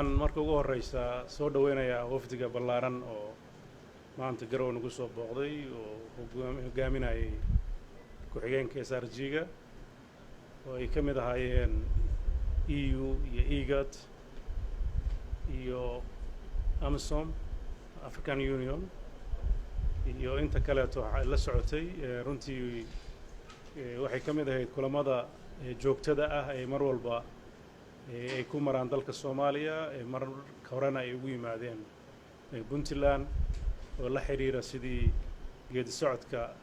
waxaan marka ugu horeysa soo dhaweynayaa wafdiga ballaaran oo maanta Garoowe nagu soo booqday oo hoggaaminayay ku-xigeenka SRG-ga oo ay ka mid ahaayeen EU iyo IGAD iyo AMISOM African Union iyo inta kaleeto la socotay runtii waxay ka mid ahayd kulamada joogtada ah ee mar walba ay ku maraan dalka Soomaaliya mar horena ay ugu yimaadeen Puntland oo la xiriira sidii geedi socodka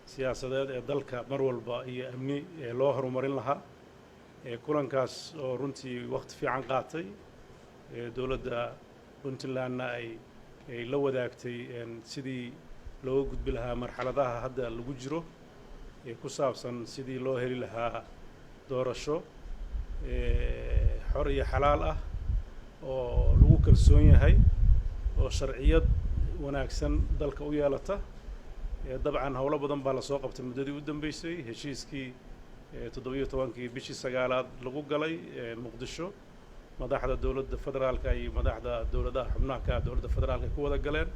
siyaasadeed ee dalka mar walba iyo amni loo horumarin lahaa kulankaas oo runtii waqti fiican qaatay dawladda Puntlandna ay la wadaagtay sidii loo gudbi lahaa marxaladaha hadda lagu jiro ku saabsan sidii loo heli lahaa doorasho xor iyo xalaal ah oo lagu kalsoon yahay oo sharciyad wanaagsan dalka u yeelata dabcan hawlo badan baa la soo qabtay muddadii u dambeysay heshiiskii 17kii bishii 9aad lagu galay Muqdisho madaxda dawladda federaalka iyo madaxda dawladaha xubnaha ka dawladda federaalka ku wada galeen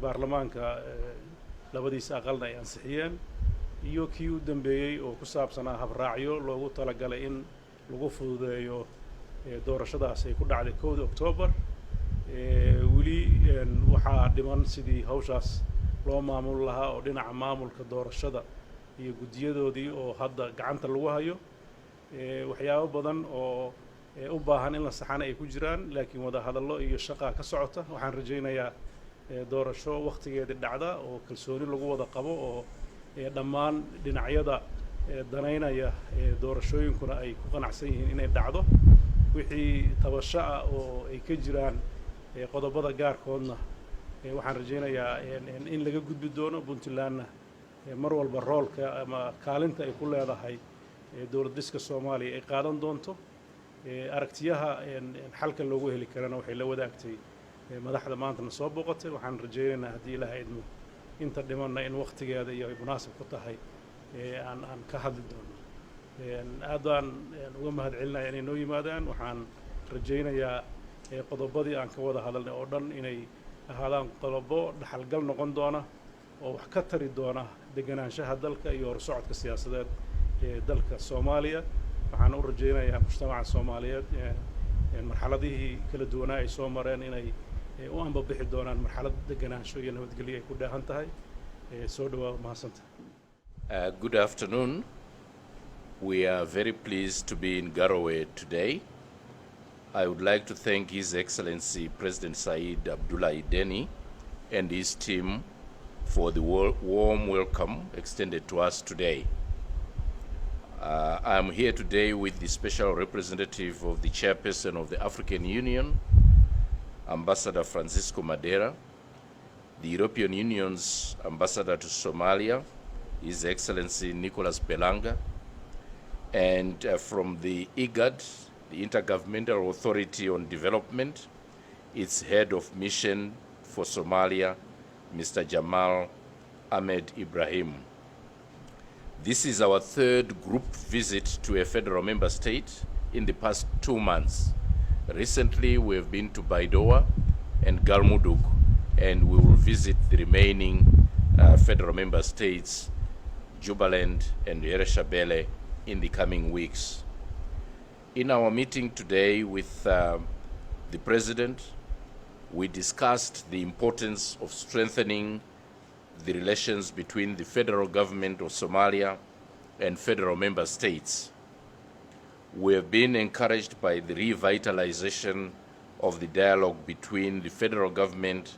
baarlamaanka labadiisa aqalna ay ansixiyeen iyo kii u dambeeyay oo ku saabsanaa habraacyo loogu talagalay in lagu fududeeyo doorashadaas ay ku dhacday 1 October weli waxaa dhiman sidii hawshaas loo maamul lahaa oo dhinaca maamulka doorashada iyo guddiyadoodii oo hadda gacanta lagu hayo waxyaabo badan oo u baahan in la saxana ay ku jiraan laakiin wada hadallo iyo shaqo ka socota waxaan rajaynayaa doorasho waqtigeedii dhacda oo kalsooni lagu wada qabo oo dhammaan dhinacyada danaynaya doorashooyinkuna ay ku qanacsan yihiin inay dhacdo wixii tabasho ah oo ay ka jiraan qodobada gaarkoodna waxaan rajaynayaa in laga gudbi doono Puntlandna mar walba roolka ama kaalinta ay ku leedahay dawlad dhiska Soomaaliya ay qaadan doonto aragtiyaha xalka loogu heli karana waxay la wadaagtay madaxda maanta soo booqatay waxaan rajaynaynaa haddii Ilaahay idmo inta dhimanna in waqtigeeda iyo ay munaasib ku tahay aan ka hadli doono aadaan uga mahadcelinayaa inay noo yimaadaan waxaan rajaynayaa qodobadii aan ka wada hadalnay oo dhan inay ahaadaan qodobo dhaxalgal noqon doona oo wax ka tari doona deganaanshaha dalka iyo horsocodka siyaasadeed ee dalka Soomaaliya waxaan u rajaynayaa mujtamaca Soomaaliyeed marxaladihii kala duwanaa ay soo mareen inay u anbabixi doonaan marxalad deganaansho iyo nabadgelyo ay ku dheehan tahay soo dhawaad mahadsanta. Good afternoon. We are very pleased to be in Garoowe today. I would like to thank His Excellency President Siciid Cabdullaahi Deni and his team for the warm welcome extended to us today. I'm here today with the special representative of the chairperson of the African Union, Ambassador Francisco Madera, the European Union's ambassador to Somalia, His Excellency Nicholas Belanga, and from the IGAD, the Intergovernmental Authority on Development, its head of mission for Somalia, Mr. Jamal Ahmed Ibrahim. This is our third group visit to a federal member state in the past 2 months. Recently, we have been to Baidoa and Galmudug, and we will visit the remaining federal member states, Jubaland and Ereshabele, in the coming weeks. In our meeting today with the President, we discussed the importance of strengthening the relations between the federal government of Somalia and federal member states. We have been encouraged by the revitalization of the dialogue between the federal government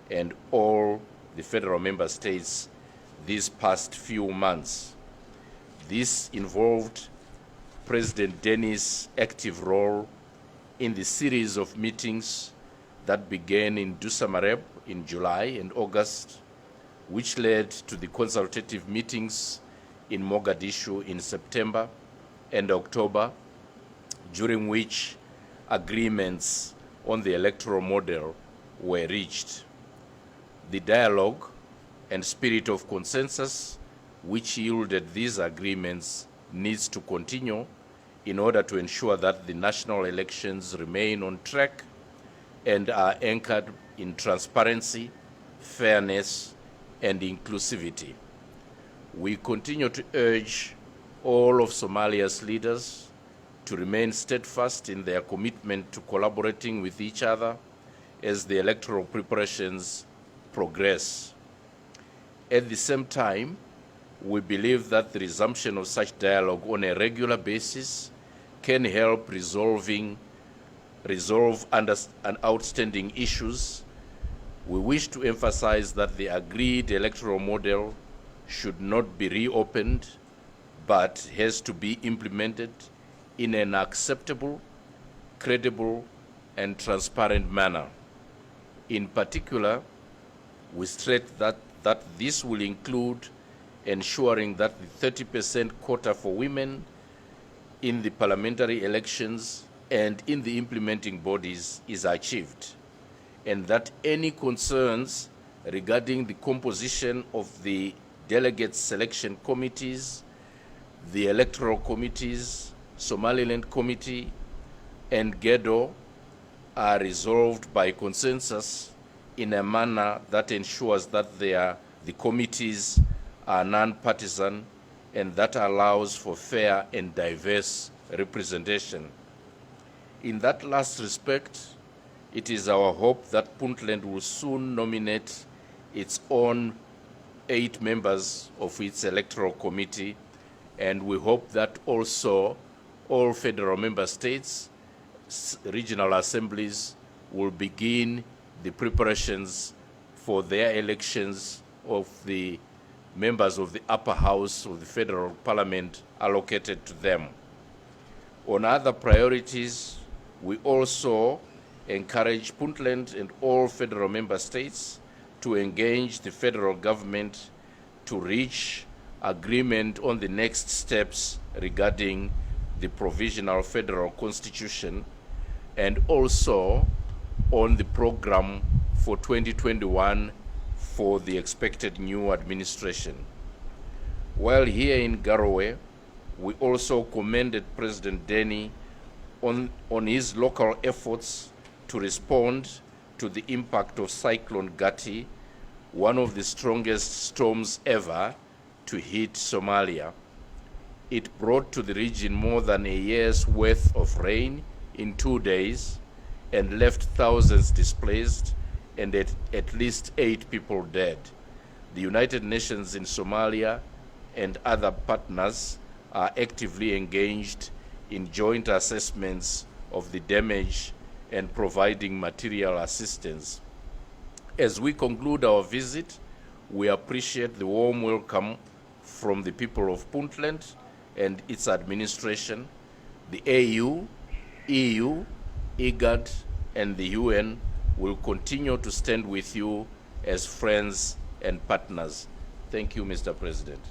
and all the federal member states these past few months. This involved President Deni's active role in the series of meetings that began in Dusamareb in July and August, which led to the consultative meetings in Mogadishu in September and October, during which agreements on the electoral model were reached. The dialogue and spirit of consensus which yielded these agreements needs to continue in order to ensure that the national elections remain on track and are anchored in transparency, fairness, and inclusivity. We continue to urge all of Somalia's leaders to remain steadfast in their commitment to collaborating with each other as the electoral preparations progress. At the same time, we believe that the resumption of such dialogue on a regular basis can help resolve outstanding issues. We wish to emphasize that the agreed electoral model should not be reopened, but has to be implemented in an acceptable, credible, and transparent manner. In particular, we stress that this will include ensuring that the 30% quota for women in the parliamentary elections and in the implementing bodies is achieved, and that any concerns regarding the composition of the delegate selection committees, the electoral committees, Somaliland Committee, and GEDO are resolved by consensus in a manner that ensures that the committees are non-partisan and that allows for fair and diverse representation. In that last respect, it is our hope that Puntland will soon nominate its own 8 members of its electoral committee, and we hope that also all federal member states, regional assemblies will begin the preparations for their elections of the members of the upper house of the federal parliament allocated to them. On other priorities, we also encourage Puntland and all federal member states to engage the federal government to reach agreement on the next steps regarding the provisional federal constitution and also on the program for 2021 for the expected new administration. While here in Garoowe, we also commended President Deni on his local efforts to respond to the impact of Cyclone Gati, one of the strongest storms ever to hit Somalia. It brought to the region more than a year's worth of rain in 2 days and left thousands displaced and at least 8 people dead. The United Nations in Somalia and other partners are actively engaged in joint assessments of the damage and providing material assistance. As we conclude our visit, we appreciate the warm welcome from the people of Puntland and its administration. The AU, EU, IGAD, and the UN will continue to stand with you as friends and partners. Thank you, Mr. President.